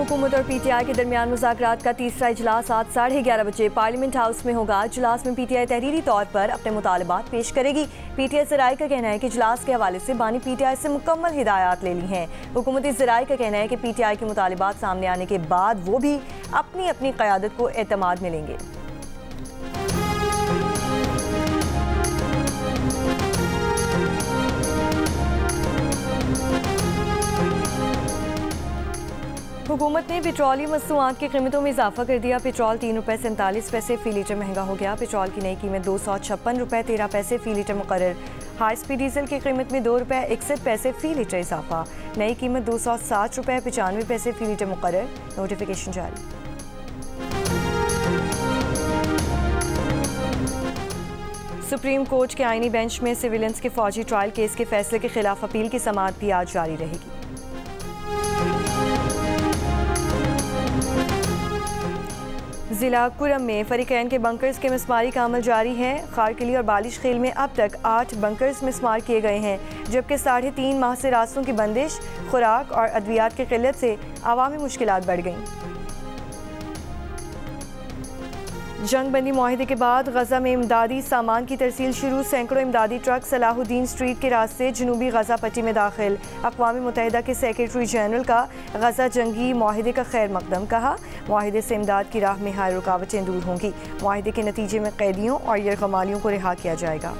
हुकूमत और पीटीआई के दरमियान मुज़ाकरात का तीसरा इजलास आज 11:30 बजे पार्लियामेंट हाउस में होगा। इजलास में पीटीआई तहरीरी तौर पर अपने मुतालबात पेश करेगी। पीटीआई ज़राए का कहना है कि इजलास के हवाले से बानी पीटीआई से मुकम्मल हिदायत ले ली हैं। हुकूमती ज़राए का कहना है कि पीटीआई के मुतालबात सामने आने के बाद वो भी अपनी अपनी क़यादत को एतमाद में लेंगे। हुकूमत ने पेट्रोलियम मसनूआत की कीमतों में इजाफा कर दिया। पेट्रोल 3 रुपये 47 पैसे फ़ी लीटर महंगा हो गया। पेट्रोल की नई कीमत 256 रुपये 13 पैसे फ़ी लीटर मुकर्रर। हाई स्पीड डीजल की कीमत में 2 रुपये 61 पैसे फ़ी लीटर इजाफा। नई कीमत 260 रुपये 95 पैसे फ़ी लीटर मुकर्रर। नोटिफिकेशन जारी। सुप्रीम कोर्ट के आईनी बेंच में सिविलियंस के फौजी ट्रायल केस के फैसले के खिलाफ अपील की समाअत भी आज जारी रहेगी। जिला कुरम में फरीकैन के बंकर्स के मिसमारी का अमल जारी है। खारकिली और बालिश खेल में अब तक 8 बंकर्स मिसमार किए गए हैं, जबकि 3.5 माह से रास्तों की बंदिश, खुराक और अद्वियात की किल्लत से आवामी मुश्किलात बढ़ गईं। जंग बंदी मुआहिदे के बाद गजा में इमदादी सामान की तरसील शुरू। सैकड़ों इमदादी ट्रक सलाहुद्दीन स्ट्रीट के रास्ते जनूबी गजा पट्टी में दाखिल। अक़वाम मुत्तहिदा के सेक्रेटरी जनरल का गजा जंगी मुआहिदे का खैर मकदम। कहा, मुआहिदे से इमदाद की राह में हर रुकावटें दूर होंगी। मुआहिदे के नतीजे में कैदियों और यरगमालियों को रिहा किया जाएगा।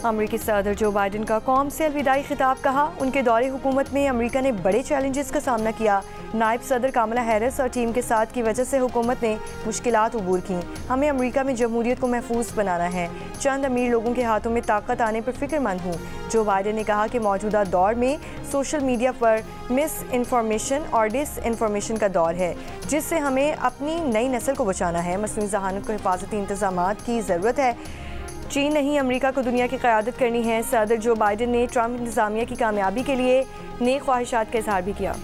अमरीकी सदर जो बाइडन का कौम से अलविदाई खिताब। कहा, उनके दौरे हुकूमत में अमरीका ने बड़े चैलेंजेस का सामना किया। नायब सदर कामला हैरिस और टीम के साथ की वजह से हुकूमत ने मुश्किलात अबूर की। हमें अमरीका में जमहूरियत को महफूज बनाना है। चंद अमीर लोगों के हाथों में ताकत आने पर फिक्रमंद हूँ। जो बाइडन ने कहा कि मौजूदा दौर में सोशल मीडिया पर मिस इन्फॉर्मेशन और डिस इन्फॉर्मेशन का दौर है, जिससे हमें अपनी नई नस्ल को बचाना है। मसनूई ज़हानत को हिफाजती इंतजामात की ज़रूरत है। चीन नहीं, अमेरिका को दुनिया की क़यादत करनी है। सदर जो बाइडन ने ट्रंप इंतज़ामिया की कामयाबी के लिए नेक ख्वाहिशात का इजहार भी किया।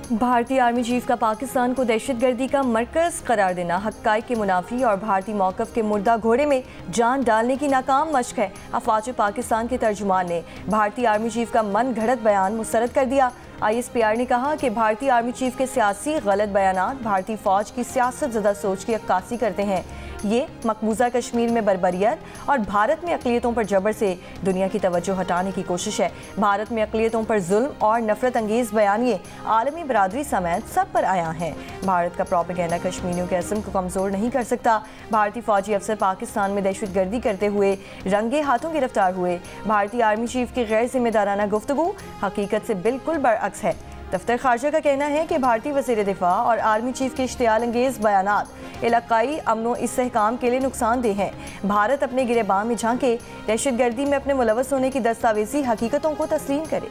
भारतीय आर्मी चीफ का पाकिस्तान को दहशतगर्दी का मरकज़ करार देना हक़ाइक़ के मुनाफी और भारतीय मौक़िफ़ के मुर्दा घोड़े में जान डालने की नाकाम मशक़ है। अफ़वाज पाकिस्तान के तर्जुमान ने भारतीय आर्मी चीफ का मन घड़त बयान मुस्तरद कर दिया। ISPR ने कहा कि भारतीय आर्मी चीफ के सियासी गलत बयानात भारतीय फ़ौज की सियासत ज़दा सोच की अक्कासी करते हैं। ये मकबूजा कश्मीर में बर्बरियत और भारत में अक़लियतों पर जबर से दुनिया की तवज्जो हटाने की कोशिश है। भारत में अक़लियतों पर जुल्म और नफरत अंगेज़ बयानिए आलमी बरादरी समेत सब पर आया हैं। भारत का प्रोपेगेंडा कश्मीरियों के असम को कमज़ोर नहीं कर सकता। भारतीय फ़ौजी अफसर पाकिस्तान में दहशतगर्दी करते हुए रंगे हाथों गिरफ्तार हुए। भारतीय आर्मी चीफ की गैर जिम्मेदाराना गुफ्तगू हकीकत से बिल्कुल बरअक्स है। दफ्तर खारजा का कहना है कि भारतीय वज़ीर दिफा और आर्मी चीफ के इश्तियाल अंगेज़ बयानात इलाकाई अमन व इस्तेहकाम के लिए नुकसानदेह हैं। भारत अपने गिरेबान में झांके दहशतगर्दी में अपने मुलव्वस होने की दस्तावेजी हकीकतों को तस्लीम करे।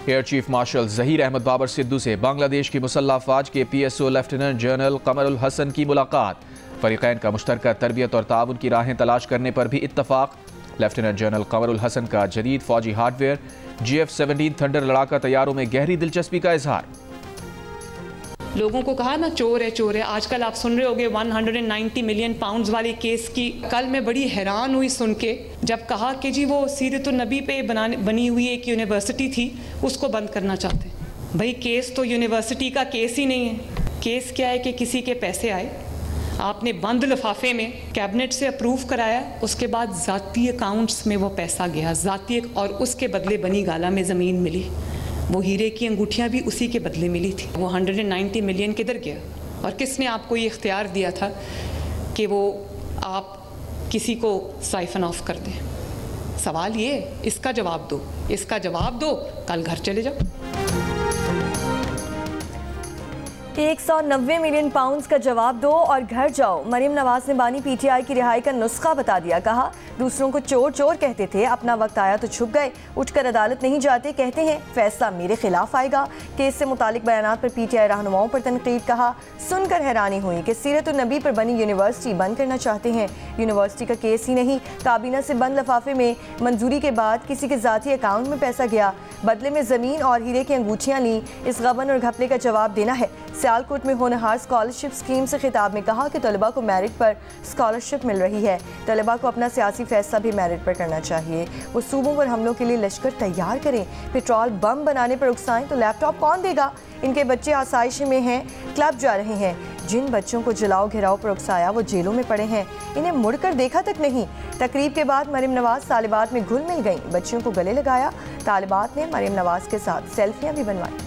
Air chief marshal Zaheer Ahmed Babar Sidhu से बांग्लादेश की मुसल्लह अफवाज के PSO lieutenant general Kamrul Hasan की मुलाकात। फरीकैन का मुश्तरका तरबियत और ताउन की राहें तलाश करने पर भी इत्तफाक। लेफ्टिनेंट जनरल कमरुल हसन का जदीद फौजी हार्डवेयर GF-17 थंडर लड़ाका तैयारों में गहरी दिलचस्पी का इजहार। लोगों को कहा ना चोर है चोर है। आजकल आप सुन रहे होंगे 190 मिलियन पाउंड्स वाले केस की। कल मैं बड़ी हैरान हुई सुन के जब कहा कि जी वो सीरतुन नबी पे बनी हुई एक यूनिवर्सिटी थी, उसको बंद करना चाहते हैं। भाई केस तो यूनिवर्सिटी का केस ही नहीं है। केस क्या है कि किसी के पैसे आए, आपने बंद लिफाफे में कैबिनेट से अप्रूव कराया, उसके बाद ज़ाती अकाउंट्स में वो पैसा गया ज़ाती, और उसके बदले बनी गाला में ज़मीन मिली। वो हीरे की अंगूठियाँ भी उसी के बदले मिली थी। वो 190 मिलियन किधर गया? और किसने आपको ये इख्तियार दिया था कि वो आप किसी को साइफन ऑफ कर दें? सवाल ये, इसका जवाब दो, इसका जवाब दो, कल घर चले जाओ। 190 मिलियन पाउंड्स का जवाब दो और घर जाओ। मरियम नवाज ने बानी पीटीआई की रिहाई का नुस्खा बता दिया। कहा, दूसरों को चोर चोर कहते थे, अपना वक्त आया तो छुप गए, उठकर अदालत नहीं जाते, कहते हैं फैसला मेरे खिलाफ आएगा। केस से मुतालिक बयानात पर पीटीआई रहनुमाओं पर तनकीद। कहा, सुनकर हैरानी हुई कि सीरतुन नबी पर बनी यूनिवर्सिटी बंद करना चाहते हैं। यूनिवर्सिटी का केस ही नहीं, काबीना से बंद लिफाफे में मंजूरी के बाद किसी के ज़ाती अकाउंट में पैसा गया, बदले में ज़मीन और हीरे की अंगूठियाँ ली। इस गबन और घपले का जवाब देना है। सियालकोट में होनहार स्कॉलरशिप स्कीम से खिताब में कहा कि तलबा को मेरिट पर स्कॉलरशिप मिल रही है। तलबा को अपना सियासी फैसला भी मेरिट पर करना चाहिए। वो सूबों पर हमलों के लिए लश्कर तैयार करें। पेट्रोल बम बनाने पर उकसाएं तो लैपटॉप कौन देगा? इनके बच्चे आसाइश में हैं, क्लब जा रहे हैं। जिन बच्चों को जलाओ घिराव पर उकसाया वो जेलों में पड़े हैं, इन्हें मुड़कर देखा तक नहीं। तकरीब के बाद मरियम नवाज तालिबात में घुल मिल गईं, बच्चियों को गले लगाया। तालिबात ने मरियम नवाज के साथ सेल्फियां भी बनवाई।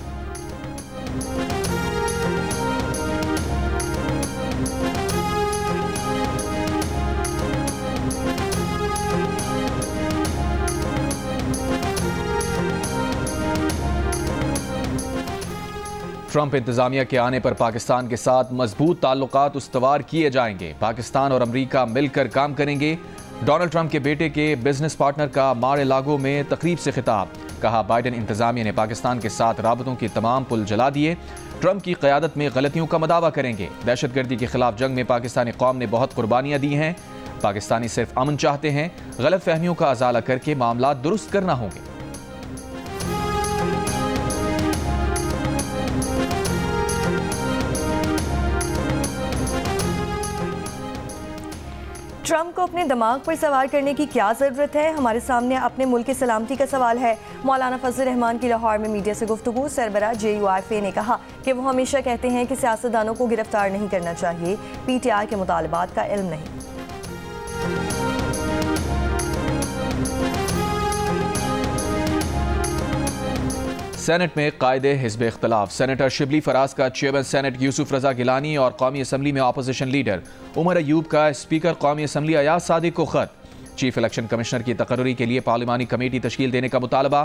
ट्रंप इंतजामिया के आने पर पाकिस्तान के साथ मजबूत ताल्लुकात उस्तवार किए जाएंगे। पाकिस्तान और अमरीका मिलकर काम करेंगे। डोनाल्ड ट्रंप के बेटे के बिजनेस पार्टनर का मार-ए-लागो में तकरीब से खिताब। कहा, बाइडेन इंतजामिया ने पाकिस्तान के साथ राबतों के तमाम पुल जला दिए। ट्रंप की क़यादत में गलतियों का मदावा करेंगे। दहशतगर्दी के खिलाफ जंग में पाकिस्तानी कौम ने बहुत कुर्बानियां दी हैं। पाकिस्तानी सिर्फ अमन चाहते हैं। गलत फहमियों का अजाला करके मामला दुरुस्त करना होंगे। ट्रंप को अपने दिमाग पर सवार करने की क्या ज़रूरत है? हमारे सामने अपने मुल्क की सलामती का सवाल है। मौलाना फजल रहमान की लाहौर में मीडिया से गुफ्तगू। सरबरा JUIFA ने कहा कि वो हमेशा कहते हैं कि सियासतदानों को गिरफ्तार नहीं करना चाहिए, PTI के मुतालबात का इल्म नहीं। सेनेट में कायदे हिज़्ब इख्तलाफ। सेनेटर शिबली फराज का चेयरमैन सेनेट यूसुफ रजा गिलानी और कौमी असम्बली में अपोजिशन लीडर उमर अयूब का स्पीकर कौमी असम्बली अयाज सादिक को खत। चीफ इलेक्शन कमिश्नर की तकर्री के लिए पार्लिमानी कमेटी तश्कील देने का मुतालबा।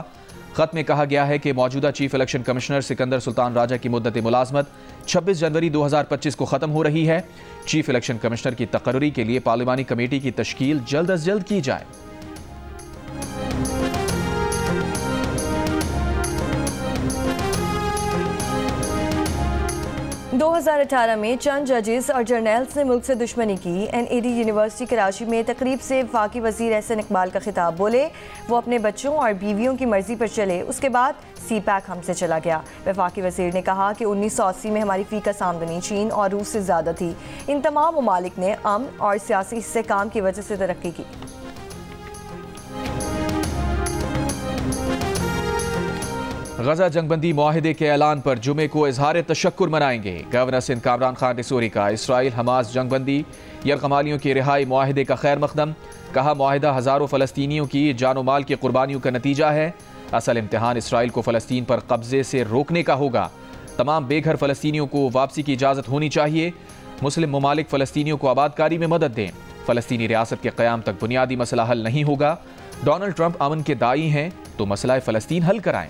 खत में कहा गया है कि मौजूदा chief election commissioner Sikandar Sultan Raja की मुद्दत मुलाजमत 26 जनवरी 2025 को ख़त्म हो रही है। चीफ इलेक्शन कमिश्नर की तकर्री के लिए पार्लिमानी कमेटी की तश्कील जल्द अज जल्द की जाए। 2018 में चंद जजेस और जर्नल्स ने मुल्क से दुश्मनी की। NAD यूनिवर्सिटी कराची में तकरीब से वफाकी वज़ीर एहसन इकबाल का खिताब। बोले, वो अपने बच्चों और बीवियों की मर्जी पर चले, उसके बाद CPAC हमसे चला गया। वफाकी वज़ीर ने कहा कि 1980 में हमारी फ़ीकस आमदनी चीन और रूस से ज़्यादा थी। इन तमाम ममालिक ने अमन और सियासी इस्तेहकाम की वजह से तरक्की की। गजा जंगबंदी मुआहिदे के ऐलान पर जुमे को इजहार तशक्कुर मनाएंगे। गवर्नर सिंध कामरान खान रिसोरी का इसराइल हमास जंगबंदी यरगमालियों की रिहाई मुआहिदे का खैर मकदम। कहा, मुआहिदा हज़ारों फ़लस्तीनियों की जानो माल की कुर्बानियों का नतीजा है। असल इम्तिहान इसराइल को फ़लस्तीन पर कब्जे से रोकने का होगा। तमाम बेघर फ़लस्तीनियों को वापसी की इजाज़त होनी चाहिए। मुस्लिम ममालिक फ़लस्तीनियों को आबादकारी में मदद दें। फ़लस्तीनी रियासत के क़याम तक बुनियादी मसला हल नहीं होगा। डोनाल्ड ट्रंप अमन के दाई हैं तो मसला फ़लस्तीन हल कराएं।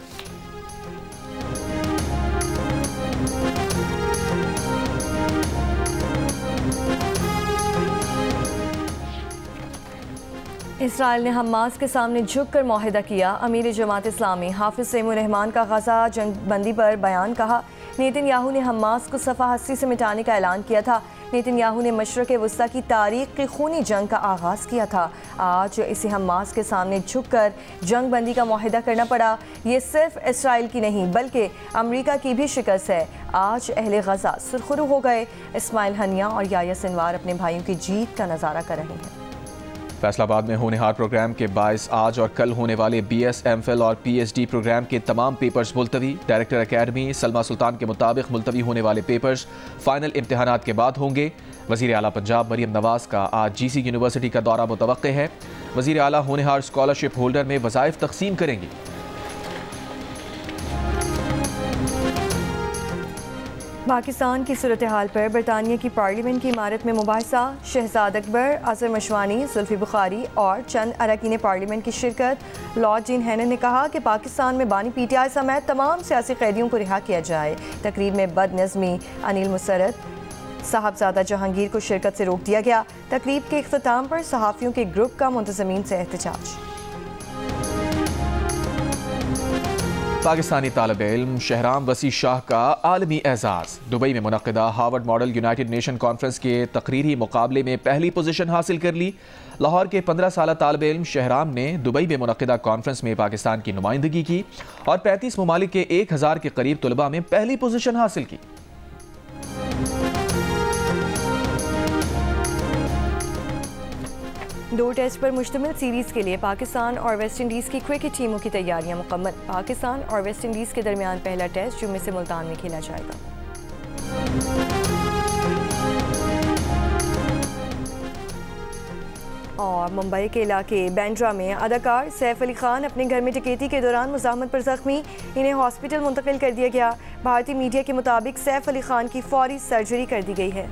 इसराइल ने हमास के सामने झुककर मुआहिदा किया। अमीर जमात इस्लामी हाफिज सैमुर रहमान का गजा जंगबंदी पर बयान। कहा, नेतन्याहू ने हमास को सफ़ा हस्ती से मिटाने का ऐलान किया था। नेतन्याहू ने मशरक़ वस्ता की तारीख की खूनी जंग का आगाज़ किया था। आज इसे हमास के सामने झुककर जंगबंदी का मुआहिदा करना पड़ा। ये सिर्फ इसराइल की नहीं बल्कि अमरीका की भी शिकस्त है। आज अहले गजा सुरखरू हो गए। इस्माइल हनिया और याया सिनवार अपने भाइयों की जीत का नज़ारा कर रहे हैं। फैसलाबाद में होनहार प्रोग्राम के बायस आज और कल होने वाले BS, MPhil और PhD प्रोग्राम के तमाम पेपर्स मुलतवी। डायरेक्टर अकेडमी सलमा सुल्तान के मुताबिक मुलतवी होने वाले पेपर्स फाइनल इम्तिहानात के बाद होंगे। वज़ीर आला पंजाब मरियम नवाज का आज GC यूनिवर्सिटी का दौरा मुतवक्के है। वज़ीर आला होनहार स्कॉलरशिप होल्डर में वज़ाइफ तकसीम करेंगे। पाकिस्तान की सूरत हाल पर बरतानिया की पार्लियामेंट की इमारत में मुबाहिसा। शहजाद अकबर, असर मशवानी, जुल्फी बुखारी और चंद अरकान पार्लियामेंट की शिरकत। लॉर्ड जीन हैनन ने कहा कि पाकिस्तान में बानी PTI समेत तमाम सियासी कैदियों को रिहा किया जाए। तकरीब में बदनज़मी अनिल मुसरत, साहबजादा जहांगीर को शिरकत से रोक दिया गया। तकरीब के इख्तिताम पर सहाफ़ियों के ग्रुप का मुंतज़मीन से एहतजाज। पाकिस्तानी तालिब इल्म शहराम वसी शाह का आलमी एजाज़। दुबई में मुनक़िदा Harvard model United Nation conference के तकरीरी मुकाबले में पहली पोजीशन हासिल कर ली। लाहौर के 15 साला तालिब इल्म शहराम ने दुबई में मुनक़िदा कॉन्फ्रेंस में पाकिस्तान की नुमाइंदगी की और 35 ममालिक के 1000 के करीब तलबा में पहली पोजीशन हासिल की। दो टेस्ट पर मुश्तमिल सीरीज़ के लिए पाकिस्तान और वेस्ट इंडीज़ की क्रिकेट टीमों की तैयारियां मुकम्मल। पाकिस्तान और वेस्ट इंडीज़ के दरमियान पहला टेस्ट जुम्मे से मुल्तान में खेला जाएगा। और मुंबई के इलाके बैंड्रा में अदाकार सैफ अली खान अपने घर में डकैती के दौरान मुज़ाहमत पर जख्मी, इन्हें हॉस्पिटल मुंतकिल कर दिया गया। भारतीय मीडिया के मुताबिक सैफ अली खान की फौरी सर्जरी कर दी गई है।